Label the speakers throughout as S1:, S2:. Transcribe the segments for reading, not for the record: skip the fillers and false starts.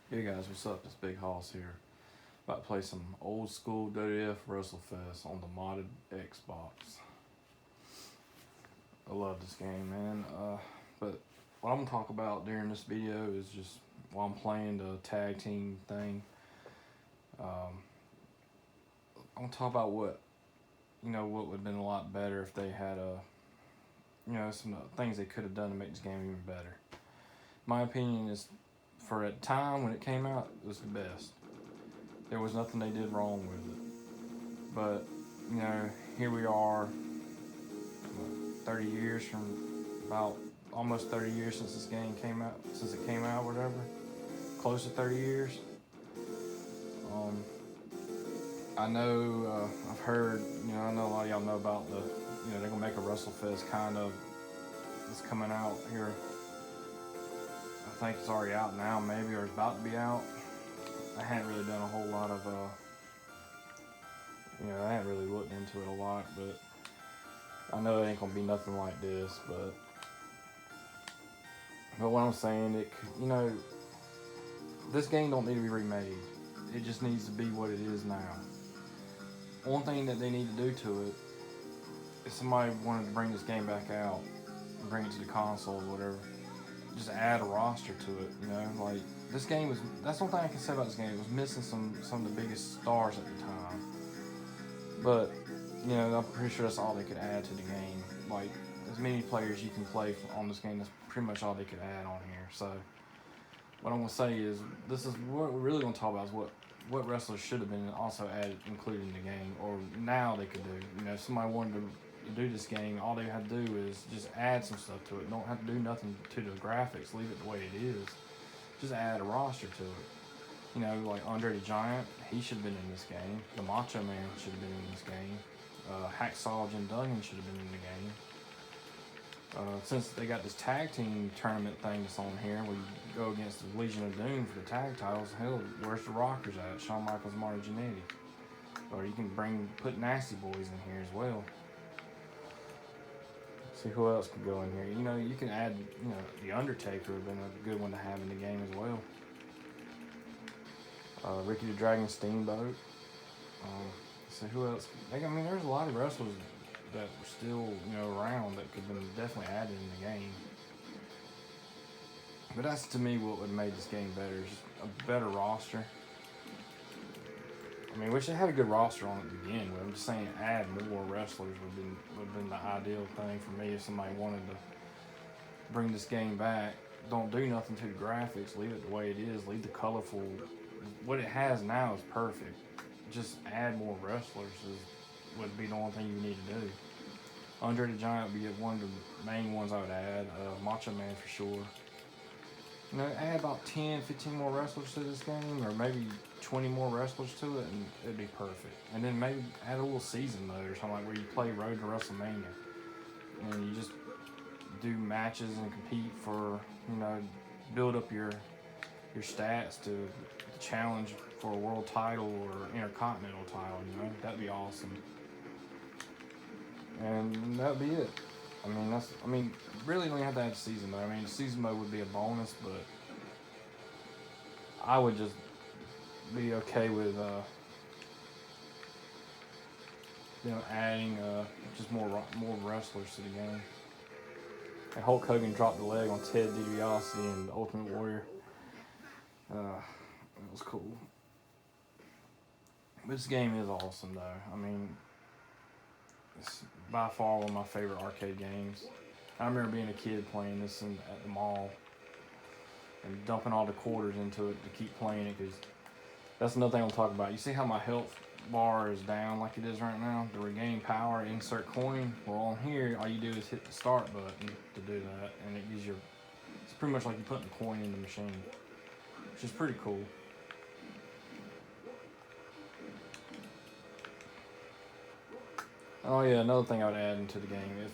S1: Hey guys, what's up? It's Big Hoss here. About to play some old school WWF WRESTLEFEST on the modded Xbox. I love this game, man. But what I'm gonna talk about during this video is just while I'm playing the tag team thing. Um, I'm gonna talk about what would have been a lot better if they had some things they could have done to make this game even better. My opinion is, for a time when it came out, it was the best. There was nothing they did wrong with it. But, here we are, 30 years from about almost 30 years since this game came out, whatever. Close to 30 years. Um, I know, I've heard, I know a lot of y'all know about they're going to make a WrestleFest kind of, it's coming out here. I think it's already out now, maybe, or it's about to be out. I hadn't really done a whole lot of, I hadn't really looked into it a lot, but I know it ain't gonna be nothing like this. But what I'm saying, this game don't need to be remade. It just needs to be what it is now. One thing that they need to do to it, if somebody wanted to bring this game back out, and bring it to the consoles or whatever, just add a roster to it, like this game was, that's one thing I can say about this game, it was missing some of the biggest stars at the time. But, I'm pretty sure that's all they could add to the game. Like, as many players you can play on this game, that's pretty much all they could add on here. So, what I'm going to say is, this is what we're really going to talk about is what wrestlers should have been also added, included in the game, or now they could do. If somebody wanted to do this game, all they have to do is just add some stuff to it. Don't have to do nothing to the graphics. Leave it the way it is. Just add a roster to it. Like Andre the Giant, he should have been in this game. The Macho Man should have been in this game. Hacksaw Jim Duggan should have been in the game. Since they got this tag team tournament thing that's on here, where you go against the Legion of Doom for the tag titles, hell, where's the Rockers at? Shawn Michaels, Marty Jannetty. Or you can put Nasty Boys in here as well. See who else could go in here. You can add, The Undertaker would have been a good one to have in the game as well. Ricky the Dragon Steamboat. So who else? There's a lot of wrestlers that were still, around that could have been definitely added in the game. But that's, to me, what would have made this game better, is just a better roster. Wish they had a good roster on it to begin with. I'm just saying, add more wrestlers would have been the ideal thing for me if somebody wanted to bring this game back. Don't do nothing to the graphics. Leave it the way it is. Leave the colorful. What it has now is perfect. Just add more wrestlers would be the only thing you need to do. Andre the Giant would be one of the main ones I would add. Macho Man for sure. Add about 10, 15 more wrestlers to this game, or maybe 20 more wrestlers to it, and it'd be perfect. And then maybe add a little season mode or something, like where you play Road to WrestleMania, and you just do matches and compete for, build up your stats to challenge for a world title or intercontinental title. That'd be awesome. And that'd be it. Really don't have to add the season mode. The season mode would be a bonus, but I would just be okay with, adding just more wrestlers to the game. And Hulk Hogan dropped the leg on Ted DiBiase and the Ultimate Warrior. It was cool. But this game is awesome, though. It's by far one of my favorite arcade games. I remember being a kid playing this at the mall and dumping all the quarters into it to keep playing it, because that's another thing I'll talk about. You see how my health bar is down like it is right now? To regain power, insert coin. Well, on here, all you do is hit the start button to do that, and it gives you, it's pretty much like you're putting a coin in the machine, which is pretty cool. Oh yeah, another thing I would add into the game is,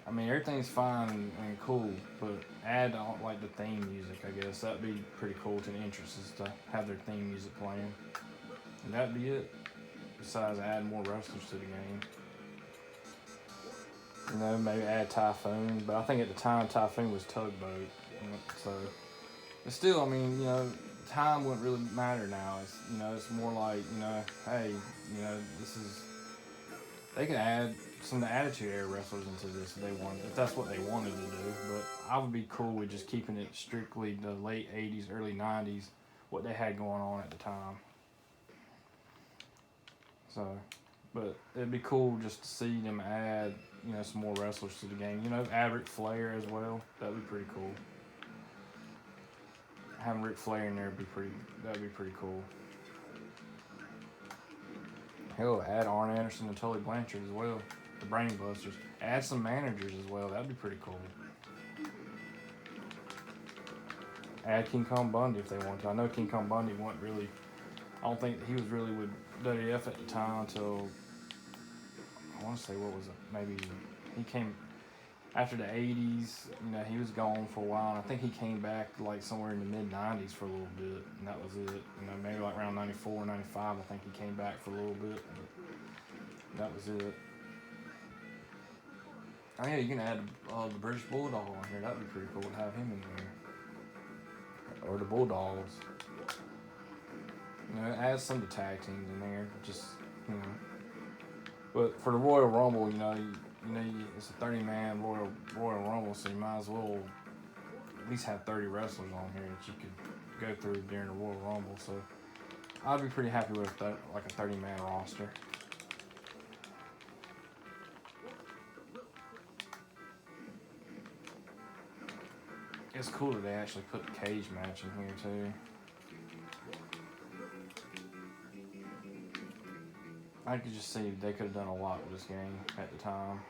S1: everything's fine and cool, but add like the theme music. I guess that'd be pretty cool to the entrances to have their theme music playing, and that'd be it. Besides add more wrestlers to the game, maybe add Typhoon, but I think at the time Typhoon was Tugboat, so. But still, time wouldn't really matter now. It's it's more like hey, this is they could add some of the Attitude Era wrestlers into this if they wanted, if that's what they wanted to do. But I would be cool with just keeping it strictly the late '80s, early '90s, what they had going on at the time. So, but it'd be cool just to see them add some more wrestlers to the game. Add Ric Flair as well. That'd be pretty cool. Having Ric Flair in there would be pretty. That'd be pretty cool. Hell, add Arn Anderson and Tully Blanchard as well. The Brainbusters. Add some managers as well. That'd be pretty cool. Add King Kong Bundy if they want to. I know King Kong Bundy wasn't really. I don't think he was really with WWF at the time until I want to say, what was it? Maybe he came after the '80s. He was gone for a while, and I think he came back like somewhere in the mid '90s for a little bit, and that was it. Maybe like around '94, '95. I think he came back for a little bit, but that was it. Oh yeah, you can add the British Bulldog on here. That'd be pretty cool to have him in there, or the Bulldogs. Add some of the tag teams in there. Just but for the Royal Rumble, it's a 30-man Royal Rumble, so you might as well at least have 30 wrestlers on here that you could go through during the Royal Rumble. So I'd be pretty happy with like a 30-man roster. It's cool that they actually put the cage match in here too. I could just see they could have done a lot with this game at the time.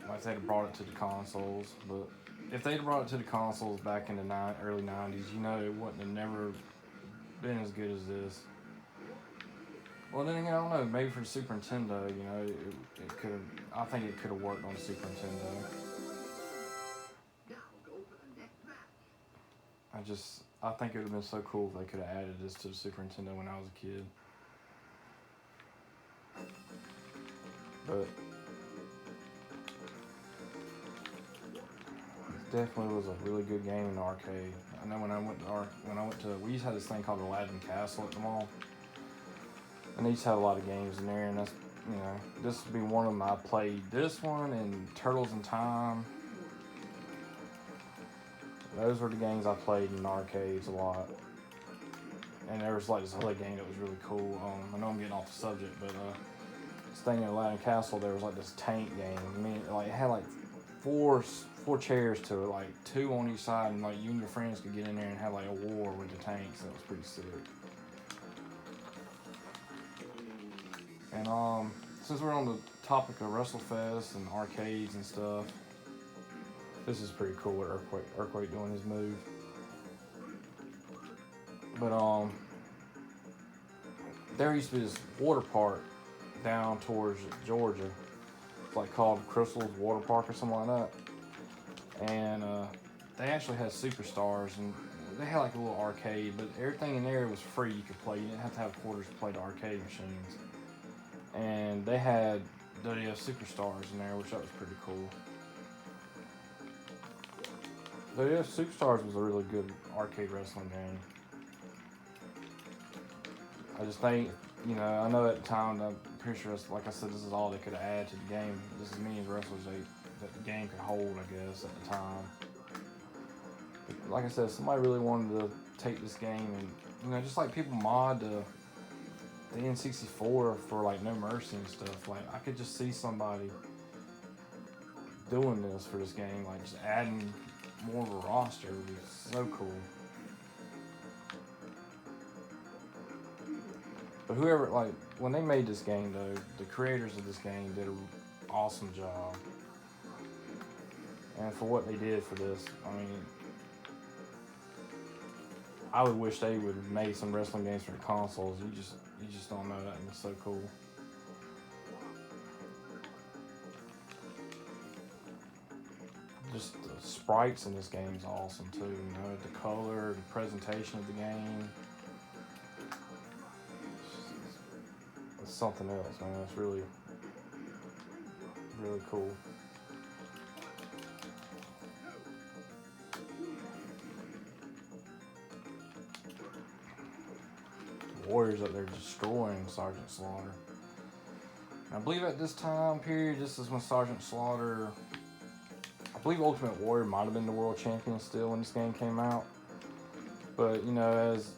S1: Like they'd have brought it to the consoles, but if they'd have brought it to the consoles back in the early '90s, it wouldn't have never been as good as this. Well, then again, I don't know. Maybe for the Super Nintendo, it could have. I think it could have worked on the Super Nintendo. I think it would have been so cool if they could have added this to the Super Nintendo when I was a kid. But it definitely was a really good game in the arcade. I know when I went to we used to have this thing called Aladdin Castle at the mall, and they used to have a lot of games in there. And that's this would be one of them. I played this one and Turtles in Time. Those were the games I played in the arcades a lot. And there was like this other game that was really cool. I know I'm getting off the subject, but this thing in Aladdin Castle, there was like this tank game. It had like four chairs to it, like 2 on each side, and like you and your friends could get in there and have like a war with the tanks. That was pretty sick. And since we're on the topic of WrestleFest and arcades and stuff, this is pretty cool with Earthquake doing his move. But there used to be this water park down towards Georgia. It's like called Crystal's Water Park or something like that. And they actually had superstars, and they had like a little arcade, but everything in there was free. You could play. You didn't have to have quarters to play the arcade machines. And they had WWF Superstars in there, which that was pretty cool. WWF Superstars was a really good arcade wrestling game. I just think, I know at the time, I'm pretty sure, like I said, this is all they could add to the game. This is as many wrestlers that the game could hold, I guess, at the time. But like I said, somebody really wanted to take this game and, just like people mod the N64 for like No Mercy and stuff. Like, I could just see somebody doing this for this game, like just adding more of a roster. Would be so cool. But whoever, like, when they made this game though, the creators of this game did an awesome job. And for what they did for this, I would wish they would have made some wrestling games for the consoles. You just don't know that, and it's so cool. Just the sprites in this game is awesome too. The color, the presentation of the game. It's something else, man. It's really, really cool. Warriors that they're destroying Sergeant Slaughter. And I believe at this time period, this is when Sergeant Slaughter, I believe Ultimate Warrior might have been the world champion still when this game came out. But, you know, as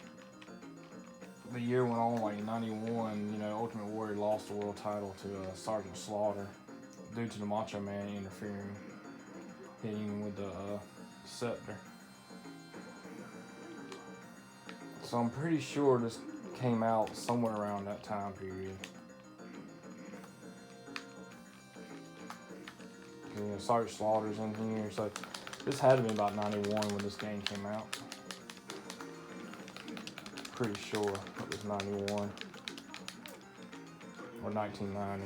S1: the year went on, like 91, you know, Ultimate Warrior lost the world title to Sergeant Slaughter due to the Macho Man interfering, hitting him with the scepter. So I'm pretty sure this came out somewhere around that time period. You know, Sergeant Slaughter's in here, so this had to be about 91 when this game came out. Pretty sure it was 91 or 1990.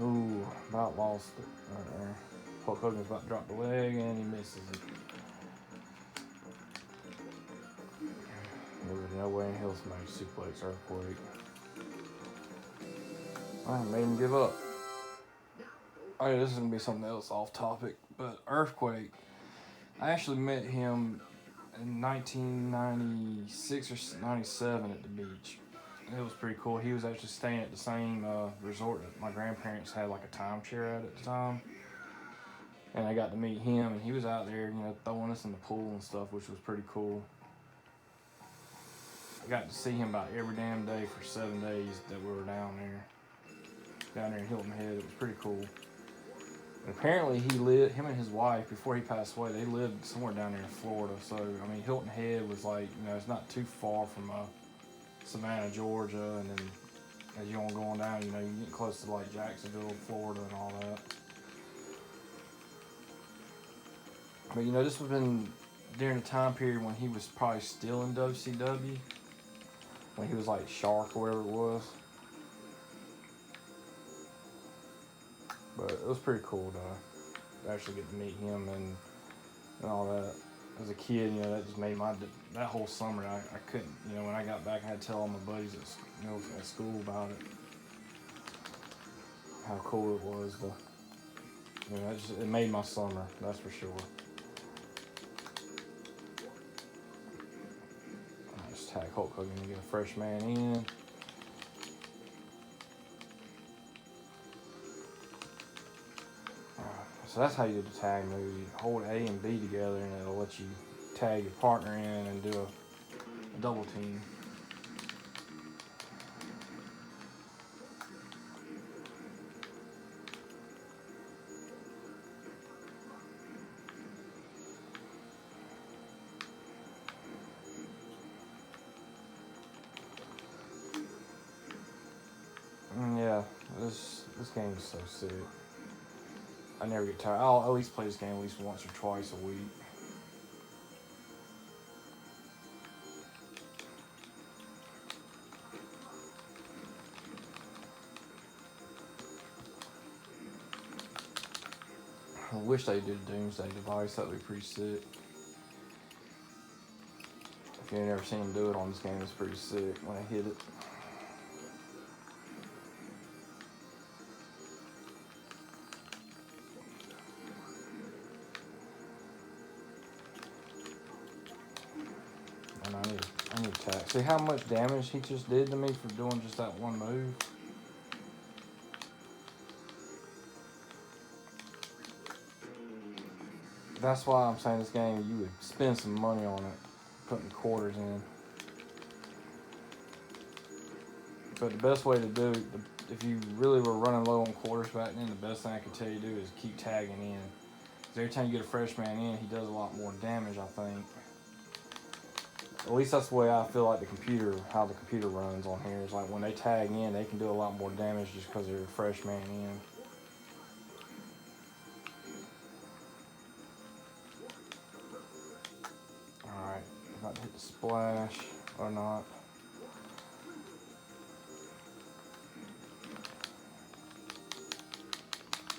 S1: Ooh, about lost it right there. Hulk Hogan's about to drop the leg and he misses it. There was no way in hell somebody suplex Earthquake. I made him give up. Oh yeah, this is gonna be something else off topic, but Earthquake, I actually met him in 1996 or 97 at the beach. It was pretty cool. He was actually staying at the same resort that my grandparents had like a timeshare at the time. And I got to meet him, and he was out there, you know, throwing us in the pool and stuff, which was pretty cool. I got to see him about every damn day for 7 days that we were down there in Hilton Head. It was pretty cool. And apparently him and his wife, before he passed away, they lived somewhere down there in Florida. So, I mean, Hilton Head was like, you know, it's not too far from Savannah, Georgia, and then as you on going down, you know, you get close to like Jacksonville, Florida, and all that. But you know, this would have been during the time period when he was probably still in WCW, when he was like Shark or whatever it was. But it was pretty cool to actually get to meet him and all that. As a kid, you know, that just made that whole summer, I couldn't, you know, when I got back, I had to tell all my buddies at school about it. How cool it was. You know, it made my summer, that's for sure. I just tag Hulk Hogan to get a fresh man in. So that's how you do the tag move. You hold A and B together, and it'll let you tag your partner in and do a double team. Yeah, this game is so sick. I never get tired. I'll at least play this game at least once or twice a week. I wish they did a Doomsday device. That would be pretty sick. If you've never seen them do it on this game, it's pretty sick when I hit it. And I need to attack. See how much damage he just did to me for doing just that one move? That's why I'm saying this game, you would spend some money on it, putting quarters in. But the best way to do it, if you really were running low on quarters back then, the best thing I could tell you to do is keep tagging in. Because every time you get a fresh man in, he does a lot more damage, I think. At least that's the way I feel like how the computer runs on here. Is like when they tag in, they can do a lot more damage just because they're a fresh man in. Alright, about to hit the splash or not.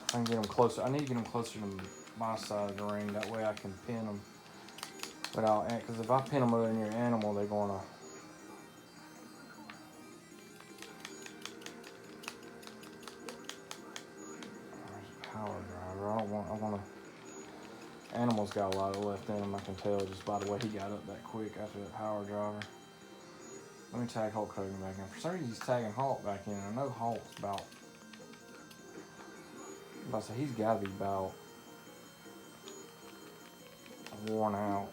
S1: I can get them closer. I need to get them closer to my side of the ring. That way I can pin them. Because if I pin them over near an animal, they're going to. There's a power driver. I want to. Animal's got a lot of left in him, I can tell just by the way he got up that quick after that power driver. Let me tag Hulk Hogan back in. For some reason, he's tagging Hulk back in. I know Hulk's about to say he's got to be about worn out.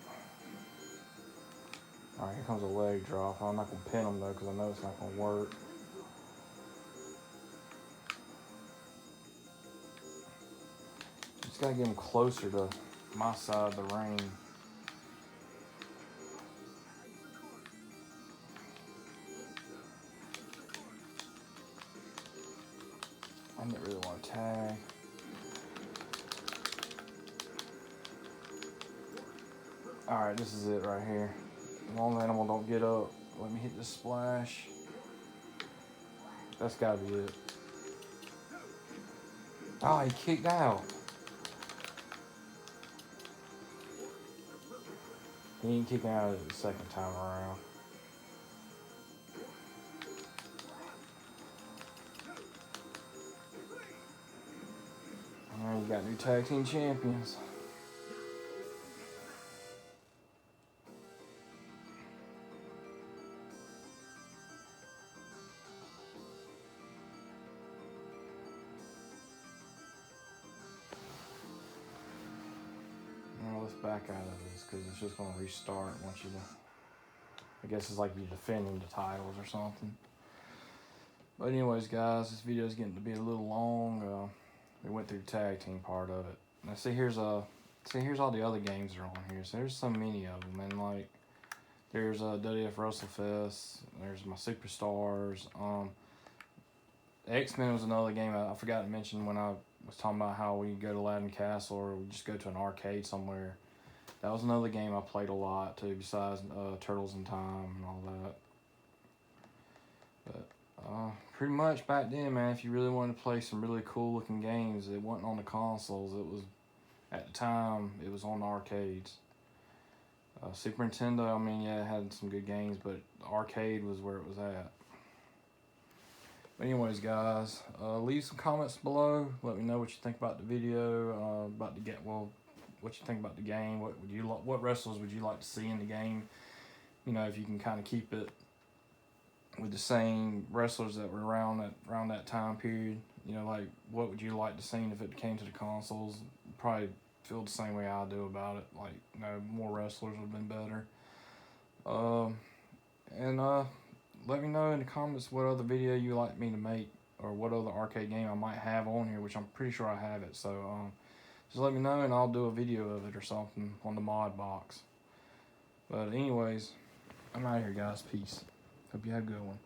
S1: Alright, here comes a leg drop. I'm not going to pin him though because I know it's not going to work. Just got to get him closer to my side of the ring. I didn't really want to tag. Alright, this is it right here. As long as Animal don't get up, let me hit this splash. That's gotta be it. Oh, he kicked out. He ain't kicking out the second time around. Alright, you got new tag team champions. Let's back out of this because it's just going to restart once you, I guess it's like you're defending the titles or something. But anyways, guys, this video is getting to be a little long. We went through the tag team part of it. Now see, here's all the other games that are on here. So there's so many of them, and like there's WWF WRESTLEFEST. There's my Superstars. X-Men was another game I forgot to mention when I was talking about how we go to Aladdin Castle or we just go to an arcade somewhere. That was another game I played a lot too, besides Turtles in Time and all that. But pretty much back then, man, if you really wanted to play some really cool looking games, it wasn't on the consoles. It was, at the time, it was on the arcades. Super Nintendo, I mean, yeah, it had some good games, but the arcade was where it was at. But anyways, guys, leave some comments below. Let me know what you think about the video, what you think about the game. What wrestlers would you like to see in the game? You know, if you can kind of keep it with the same wrestlers that were around that time period. You know, like what would you like to see if it came to the consoles? Probably feel the same way I do about it. Like, you know, more wrestlers would have been better. Let me know in the comments what other video you like me to make, or what other arcade game I might have on here, which I'm pretty sure I have it. So just let me know and I'll do a video of it or something on the mod box. But anyways, I'm out of here, guys. Peace. Hope you have a good one.